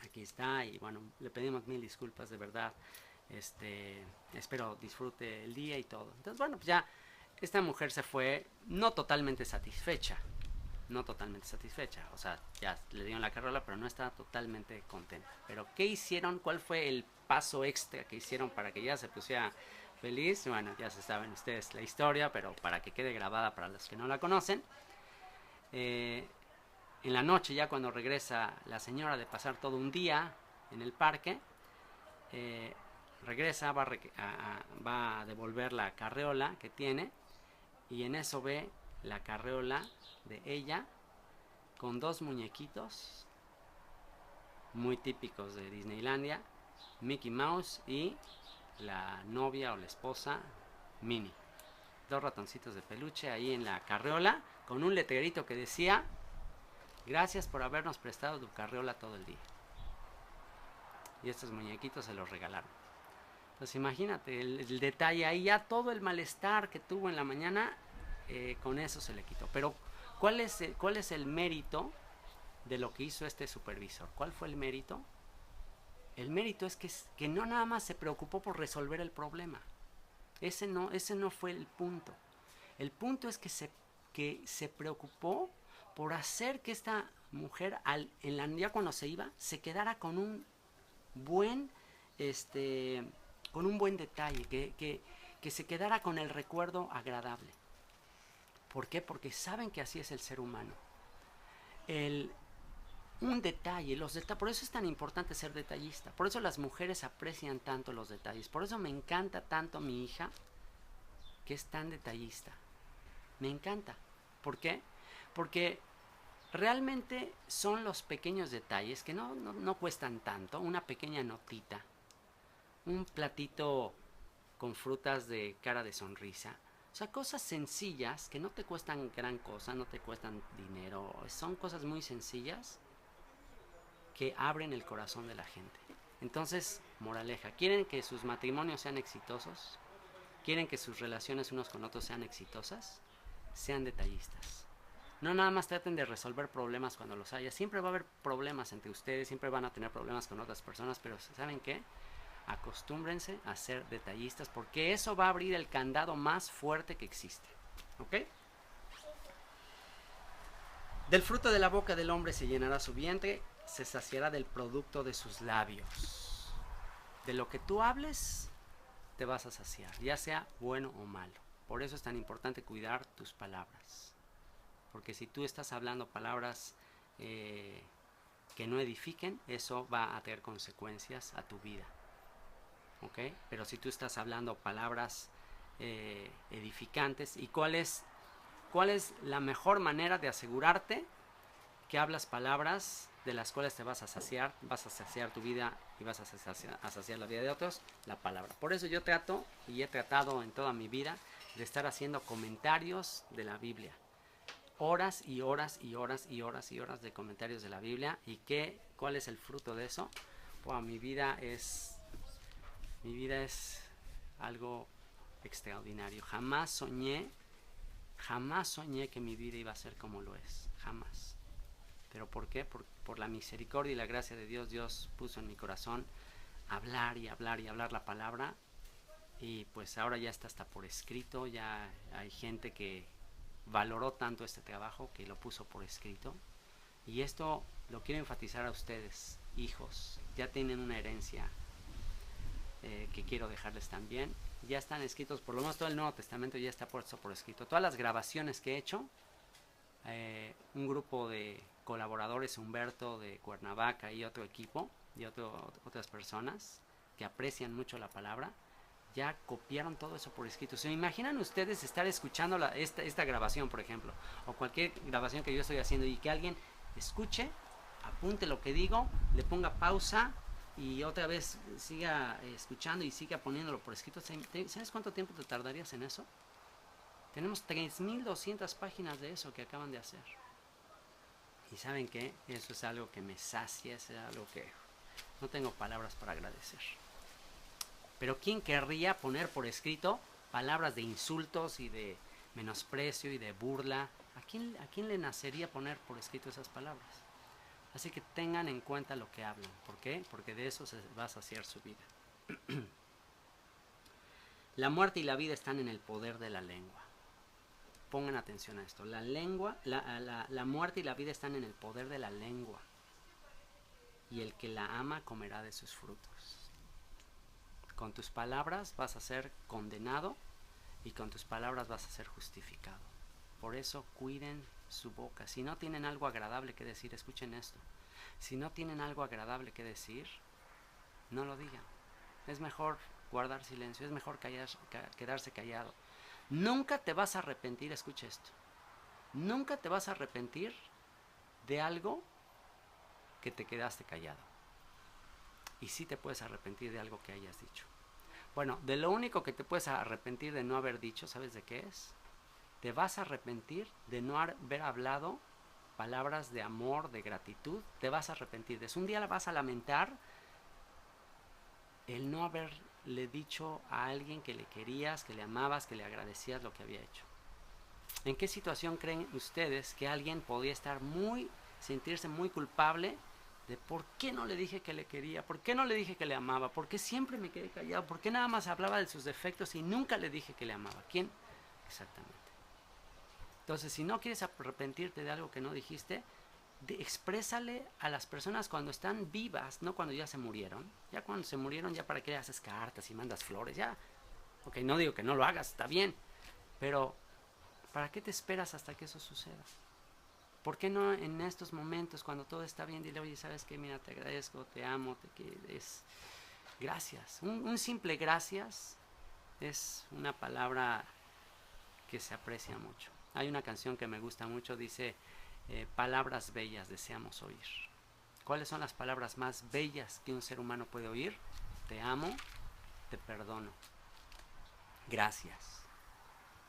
Aquí está, y bueno, le pedimos mil disculpas, de verdad, espero disfrute el día y todo. Entonces, bueno, pues ya esta mujer se fue no totalmente satisfecha, o sea, ya le dieron la carriola, pero no estaba totalmente contenta. Pero ¿qué hicieron? ¿Cuál fue el paso extra que hicieron para que ya se pusiera feliz? Bueno, ya se saben ustedes la historia, pero para que quede grabada para los que no la conocen, en la noche, ya cuando regresa la señora de pasar todo un día en el parque, regresa, va a devolver la carriola que tiene, y en eso ve la carriola de ella con dos muñequitos muy típicos de Disneylandia, Mickey Mouse y la novia o la esposa Minnie. Dos ratoncitos de peluche ahí en la carriola con un letrerito que decía, gracias por habernos prestado tu carriola todo el día. Y estos muñequitos se los regalaron. Entonces imagínate el detalle ahí, ya todo el malestar que tuvo en la mañana, con eso se le quitó. Pero ¿cuál es el mérito de lo que hizo este supervisor? ¿Cuál fue el mérito? El mérito es que no nada más se preocupó por resolver el problema. Ese no fue el punto. El punto es que se preocupó por hacer que esta mujer, ya cuando se iba, se quedara con un buen detalle, que se quedara con el recuerdo agradable. ¿Por qué? Porque saben que así es el ser humano. Un detalle, por eso es tan importante ser detallista. Por eso las mujeres aprecian tanto los detalles. Por eso me encanta tanto mi hija, que es tan detallista. Me encanta. ¿Por qué? Porque realmente son los pequeños detalles que no cuestan tanto. Una pequeña notita, un platito con frutas de cara de sonrisa. O sea, cosas sencillas que no te cuestan gran cosa, no te cuestan dinero. Son cosas muy sencillas que abren el corazón de la gente. Entonces, moraleja, ¿quieren que sus matrimonios sean exitosos? ¿Quieren que sus relaciones unos con otros sean exitosas? Sean detallistas. No nada más traten de resolver problemas cuando los haya. Siempre va a haber problemas entre ustedes, siempre van a tener problemas con otras personas, pero ¿saben qué? Acostúmbrense a ser detallistas, porque eso va a abrir el candado más fuerte que existe. ¿Ok? Del fruto de la boca del hombre se llenará su vientre, se saciará del producto de sus labios. De lo que tú hables, te vas a saciar, ya sea bueno o malo. Por eso es tan importante cuidar tus palabras. Porque si tú estás hablando palabras que no edifiquen, eso va a tener consecuencias a tu vida. ¿Ok? Pero si tú estás hablando palabras edificantes, ¿y cuál es la mejor manera de asegurarte que hablas palabras de las cuales te vas a saciar tu vida y vas a saciar la vida de otros? La palabra. Por eso yo trato y he tratado en toda mi vida de estar haciendo comentarios de la Biblia. Horas y horas y horas y horas y horas de comentarios de la Biblia. ¿Y cuál es el fruto de eso? Wow, mi vida es algo extraordinario. Jamás soñé que mi vida iba a ser como lo es. Jamás. ¿Pero por qué? Por la misericordia y la gracia de Dios. Dios puso en mi corazón hablar y hablar y hablar la palabra. Y pues ahora ya está hasta por escrito. Ya hay gente que valoró tanto este trabajo que lo puso por escrito. Y esto lo quiero enfatizar a ustedes, hijos. Ya tienen una herencia que quiero dejarles también. Ya están escritos, por lo menos todo el Nuevo Testamento ya está puesto por escrito. Todas las grabaciones que he hecho, un grupo de colaboradores, Humberto de Cuernavaca y otro equipo, y otras personas que aprecian mucho la palabra, ya copiaron todo eso por escrito. ¿Se imaginan ustedes estar escuchando esta grabación, por ejemplo, o cualquier grabación que yo estoy haciendo, y que alguien escuche, apunte lo que digo, le ponga pausa y otra vez siga escuchando y siga poniéndolo por escrito? ¿Sabes cuánto tiempo te tardarías en eso? Tenemos 3200 páginas de eso que acaban de hacer. Y ¿saben qué? Eso es algo que me sacia, es algo que no tengo palabras para agradecer. Pero ¿quién querría poner por escrito palabras de insultos y de menosprecio y de burla? ¿A quién le nacería poner por escrito esas palabras? Así que tengan en cuenta lo que hablan. ¿Por qué? Porque de eso se va a saciar su vida. La muerte y la vida están en el poder de la lengua. Pongan atención a esto. La muerte y la vida están en el poder de la lengua. Y el que la ama comerá de sus frutos. Con tus palabras vas a ser condenado y con tus palabras vas a ser justificado. Por eso cuiden su boca. Si no tienen algo agradable que decir, escuchen esto. Si no tienen algo agradable que decir, no lo digan. Es mejor guardar silencio, es mejor quedarse callado. Nunca te vas a arrepentir, escucha esto. Nunca te vas a arrepentir de algo que te quedaste callado. Y sí te puedes arrepentir de algo que hayas dicho. Bueno, de lo único que te puedes arrepentir de no haber dicho, ¿sabes de qué es? Te vas a arrepentir de no haber hablado palabras de amor, de gratitud. Te vas a arrepentir de eso. Un día la vas a lamentar el no haberle dicho a alguien que le querías, que le amabas, que le agradecías lo que había hecho. ¿En qué situación creen ustedes que alguien podía sentirse muy culpable de por qué no le dije que le quería, por qué no le dije que le amaba, por qué siempre me quedé callado, por qué nada más hablaba de sus defectos y nunca le dije que le amaba? ¿Quién? Exactamente. Entonces, si no quieres arrepentirte de algo que no dijiste, exprésale a las personas cuando están vivas, no cuando ya se murieron. Ya cuando se murieron, ya para qué le haces cartas y mandas flores, ya. Ok, no digo que no lo hagas, está bien, pero ¿para qué te esperas hasta que eso suceda? ¿Por qué no en estos momentos, cuando todo está bien, dile, oye, ¿sabes qué? Mira, te agradezco, te amo, gracias. Un simple gracias es una palabra que se aprecia mucho. Hay una canción que me gusta mucho, dice, palabras bellas deseamos oír. ¿Cuáles son las palabras más bellas que un ser humano puede oír? Te amo, te perdono. Gracias.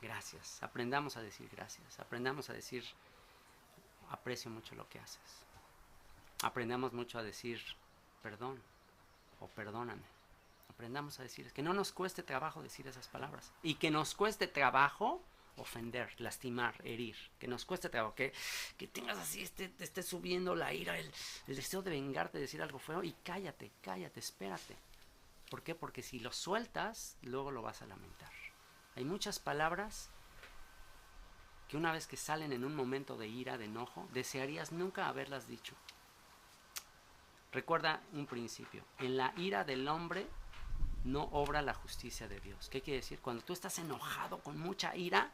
Gracias. Aprendamos a decir gracias. Aprendamos a decir, aprecio mucho lo que haces. Aprendamos mucho a decir perdón o perdóname. Aprendamos a decir, que no nos cueste trabajo decir esas palabras. Y que nos cueste trabajo ofender, lastimar, herir. Que nos cueste trabajo. Que tengas así, te esté subiendo la ira, el deseo de vengarte, de decir algo feo. Y cállate, espérate. ¿Por qué? Porque si lo sueltas, luego lo vas a lamentar. Hay muchas palabras que una vez que salen en un momento de ira, de enojo, desearías nunca haberlas dicho. Recuerda un principio. En la ira del hombre no obra la justicia de Dios. ¿Qué quiere decir? Cuando tú estás enojado con mucha ira,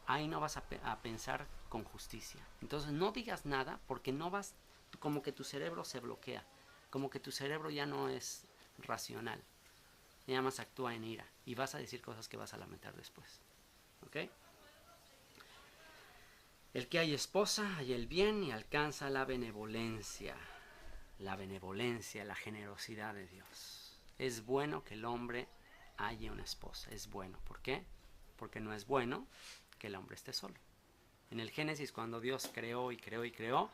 ahí no vas a pensar con justicia. Entonces no digas nada porque no vas, como que tu cerebro se bloquea, como que tu cerebro ya no es racional, ya más actúa en ira y vas a decir cosas que vas a lamentar después. ¿Ok? El que hay esposa, hay el bien y alcanza la benevolencia. La benevolencia, la generosidad de Dios. Es bueno que el hombre haya una esposa, es bueno. ¿Por qué? Porque no es bueno que el hombre esté solo. En el Génesis, cuando Dios creó y creó y creó,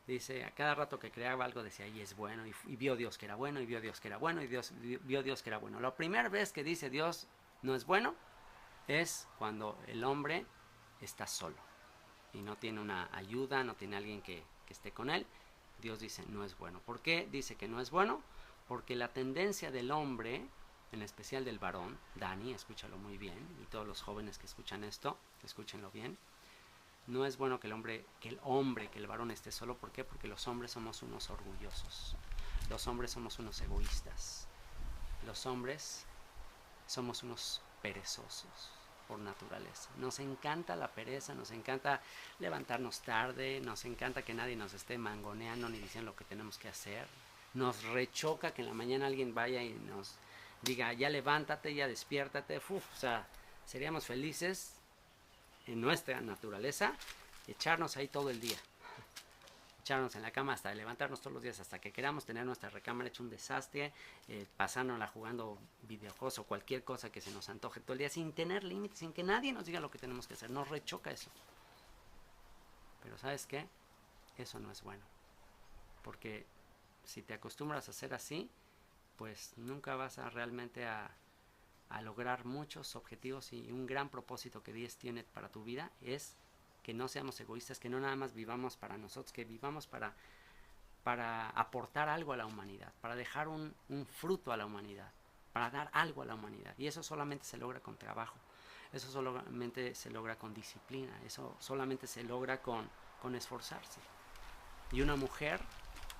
dice, a cada rato que creaba algo decía, y es bueno, y vio Dios que era bueno, y vio Dios que era bueno, y vio Dios que era bueno. La primera vez que dice Dios no es bueno, es cuando el hombre está solo, y no tiene una ayuda, no tiene alguien que esté con él. Dios dice, no es bueno. ¿Por qué dice que no es bueno? Porque la tendencia del hombre, en especial del varón, Dani, escúchalo muy bien, y todos los jóvenes que escuchan esto, escúchenlo bien. No es bueno que el varón esté solo. ¿Por qué? Porque los hombres somos unos orgullosos. Los hombres somos unos egoístas. Los hombres somos unos perezosos por naturaleza. Nos encanta la pereza, nos encanta levantarnos tarde, nos encanta que nadie nos esté mangoneando ni diciendo lo que tenemos que hacer. Nos rechoca que en la mañana alguien vaya y nos diga, ya levántate, ya despiértate. O sea, seríamos felices en nuestra naturaleza echarnos ahí todo el día, echarnos en la cama hasta levantarnos todos los días hasta que queramos tener nuestra recámara hecho un desastre, pasándola jugando videojuegos o cualquier cosa que se nos antoje todo el día sin tener límites, sin que nadie nos diga lo que tenemos que hacer. Nos rechoca eso. Pero ¿sabes qué? Eso no es bueno, porque si te acostumbras a ser así, pues nunca vas a realmente a lograr muchos objetivos. Y un gran propósito que Dios tiene para tu vida es que no seamos egoístas, que no nada más vivamos para nosotros, que vivamos para aportar algo a la humanidad, para dejar un fruto a la humanidad, para dar algo a la humanidad. Y eso solamente se logra con trabajo, eso solamente se logra con disciplina, eso solamente se logra con esforzarse. Y una mujer,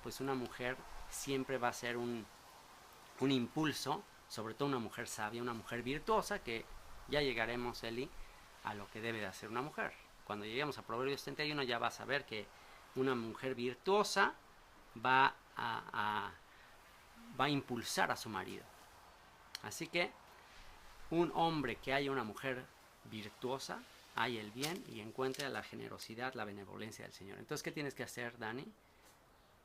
pues una mujer siempre va a ser un impulso, sobre todo una mujer sabia, una mujer virtuosa, que ya llegaremos, Eli, a lo que debe de hacer una mujer. Cuando lleguemos a Proverbios 31 ya vas a ver que una mujer virtuosa va a impulsar a su marido. Así que un hombre que haya una mujer virtuosa, haya el bien y encuentre la generosidad, la benevolencia del Señor. Entonces, ¿qué tienes que hacer, Dani?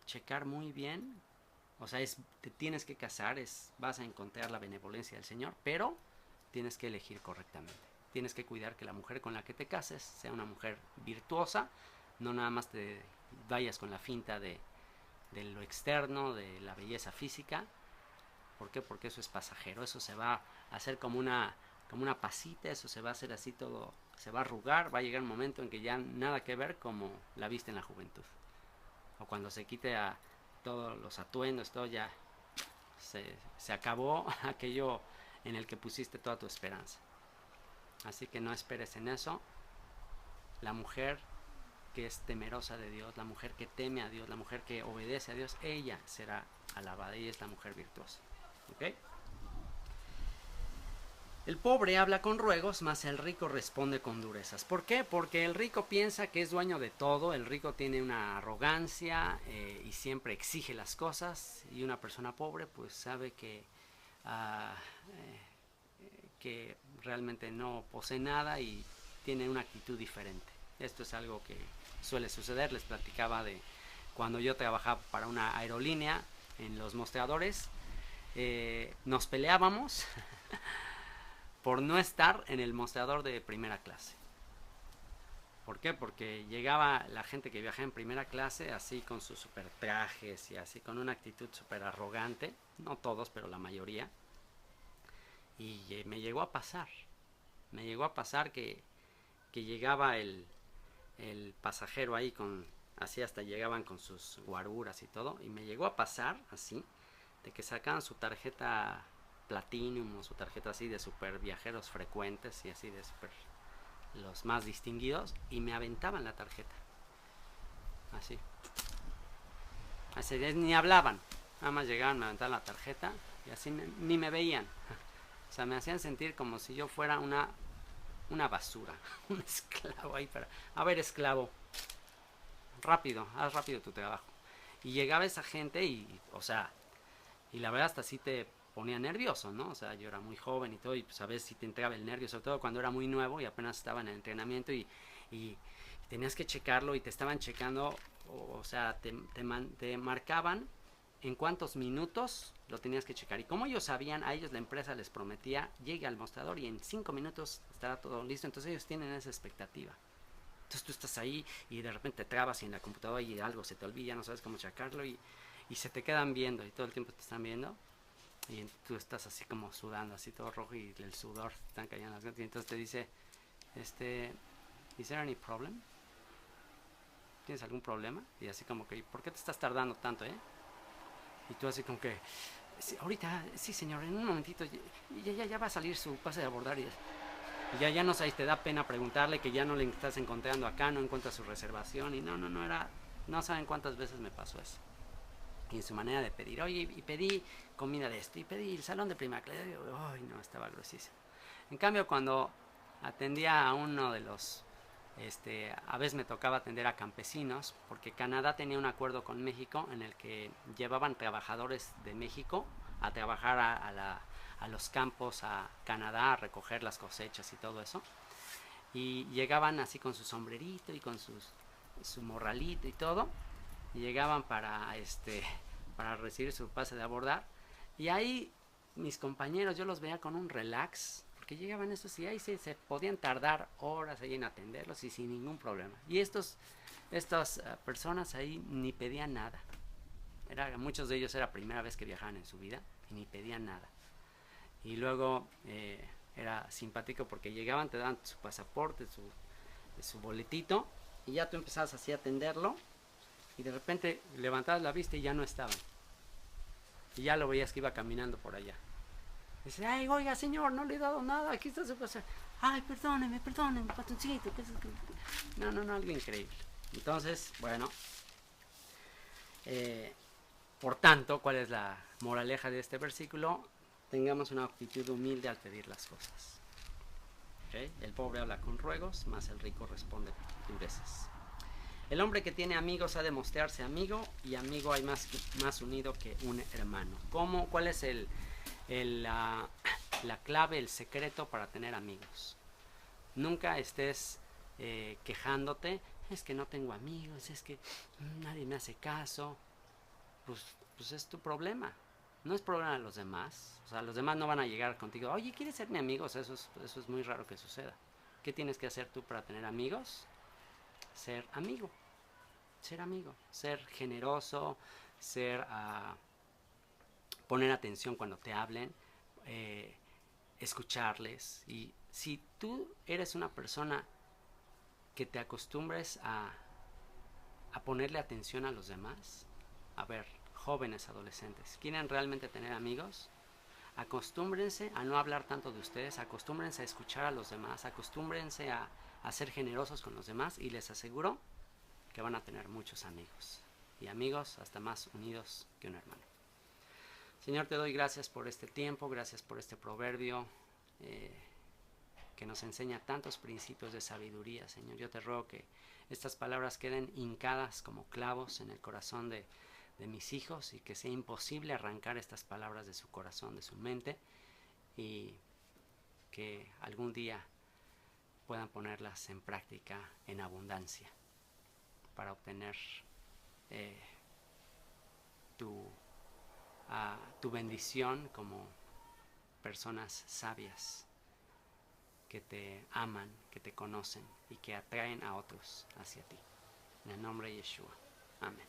Checar muy bien. O sea, te tienes que casar, vas a encontrar la benevolencia del Señor, pero tienes que elegir correctamente. Tienes que cuidar que la mujer con la que te cases sea una mujer virtuosa, no nada más te vayas con la finta de lo externo, de la belleza física. ¿Por qué? Porque eso es pasajero, eso se va a hacer como una pasita, eso se va a hacer así todo, se va a arrugar, va a llegar un momento en que ya nada que ver como la viste en la juventud. O cuando se quite a todos los atuendos, todo ya se acabó aquello en el que pusiste toda tu esperanza. Así que no esperes en eso. La mujer que es temerosa de Dios, la mujer que teme a Dios, la mujer que obedece a Dios, ella será alabada. Ella es la mujer virtuosa. ¿Ok? El pobre habla con ruegos, mas el rico responde con durezas. ¿Por qué? Porque el rico piensa que es dueño de todo, el rico tiene una arrogancia y siempre exige las cosas, y una persona pobre pues sabe que realmente no posee nada y tiene una actitud diferente. Esto es algo que suele suceder. Les platicaba de cuando yo trabajaba para una aerolínea en los mostradores, nos peleábamos por no estar en el mostrador de primera clase. ¿Por qué? Porque llegaba la gente que viajaba en primera clase así con sus super trajes y así con una actitud súper arrogante, no todos, pero la mayoría, y me llegó a pasar que llegaba el pasajero ahí con, así hasta llegaban con sus guaruras y todo, y me llegó a pasar así, de que sacaban su tarjeta Platinum o su tarjeta así de super viajeros frecuentes y así de super los más distinguidos, y me aventaban la tarjeta así ni hablaban, nada más llegaban, me aventaban la tarjeta y así ni me veían. O sea, me hacían sentir como si yo fuera una basura, un esclavo ahí para, a ver, esclavo, rápido, haz rápido tu trabajo. Y llegaba esa gente y, o sea, y la verdad hasta sí te ponía nervioso, ¿no? O sea, yo era muy joven y todo, y pues a veces sí te entraba el nervio, sobre todo cuando era muy nuevo y apenas estaba en el entrenamiento y tenías que checarlo y te estaban checando, o sea, te marcaban en cuántos minutos lo tenías que checar. Y como ellos sabían, a ellos la empresa les prometía, llegue al mostrador y en 5 minutos estará todo listo, entonces ellos tienen esa expectativa. Entonces tú estás ahí y de repente te trabas y en la computadora y algo se te olvida, no sabes cómo checarlo y se te quedan viendo y todo el tiempo te están viendo. Y tú estás así como sudando, así todo rojo y el sudor te están cayendo las ganas. Y entonces te dice, ¿is there any problem? ¿Tienes algún problema? Y así como que, ¿por qué te estás tardando tanto, Y tú así como que, sí, ahorita, sí señor, en un momentito, ya va a salir su pase de abordar y ya no sabes, te da pena preguntarle que ya no le estás encontrando acá, no encuentras su reservación y no saben cuántas veces me pasó eso. Y en su manera de pedir, oye, y pedí comida de esto, y pedí el salón de primera clase, ay, no, estaba gruesísimo. En cambio, cuando atendía a uno de los, a veces me tocaba atender a campesinos, porque Canadá tenía un acuerdo con México en el que llevaban trabajadores de México a trabajar a los campos a Canadá, a recoger las cosechas y todo eso. Y llegaban así con su sombrerito y con su morralito y todo, y llegaban para recibir su pase de abordar, y ahí mis compañeros yo los veía con un relax, porque llegaban estos y ahí se podían tardar horas ahí en atenderlos y sin ningún problema. Y estas personas ahí ni pedían nada, muchos de ellos era la primera vez que viajaban en su vida y ni pedían nada. Y luego era simpático porque llegaban, te daban su pasaporte, su boletito, y ya tú empezabas así a atenderlo, y de repente levantabas la vista y ya no estaban. Y ya lo veías que iba caminando por allá. Dice, ay, oiga, señor, no le he dado nada, aquí está su pasaporte. Ay, perdóneme, patroncito. No, algo increíble. Entonces, bueno, por tanto, ¿cuál es la moraleja de este versículo? Tengamos una actitud humilde al pedir las cosas. ¿Okay? El pobre habla con ruegos, mas el rico responde dureces. El hombre que tiene amigos ha de mostrarse amigo, y amigo hay más unido que un hermano. ¿Cuál es la clave, el secreto para tener amigos? Nunca estés quejándote, es que no tengo amigos, es que nadie me hace caso. Pues es tu problema, no es problema de los demás. O sea, los demás no van a llegar contigo, oye, ¿quieres ser mi amigo? O sea, eso es muy raro que suceda. ¿Qué tienes que hacer tú para tener amigos? Ser amigo, ser generoso, poner atención cuando te hablen, escucharles. Y si tú eres una persona que te acostumbres a ponerle atención a los demás, a ver, jóvenes, adolescentes, ¿quieren realmente tener amigos? Acostúmbrense a no hablar tanto de ustedes, acostúmbrense a escuchar a los demás, acostúmbrense a ser generosos con los demás, y les aseguro que van a tener muchos amigos, y amigos hasta más unidos que un hermano. Señor, te doy gracias por este tiempo, gracias por este proverbio que nos enseña tantos principios de sabiduría. Señor, yo te ruego que estas palabras queden hincadas como clavos en el corazón de mis hijos, y que sea imposible arrancar estas palabras de su corazón, de su mente, y que algún día puedan ponerlas en práctica en abundancia para obtener tu bendición como personas sabias que te aman, que te conocen y que atraen a otros hacia ti. En el nombre de Yeshua. Amén.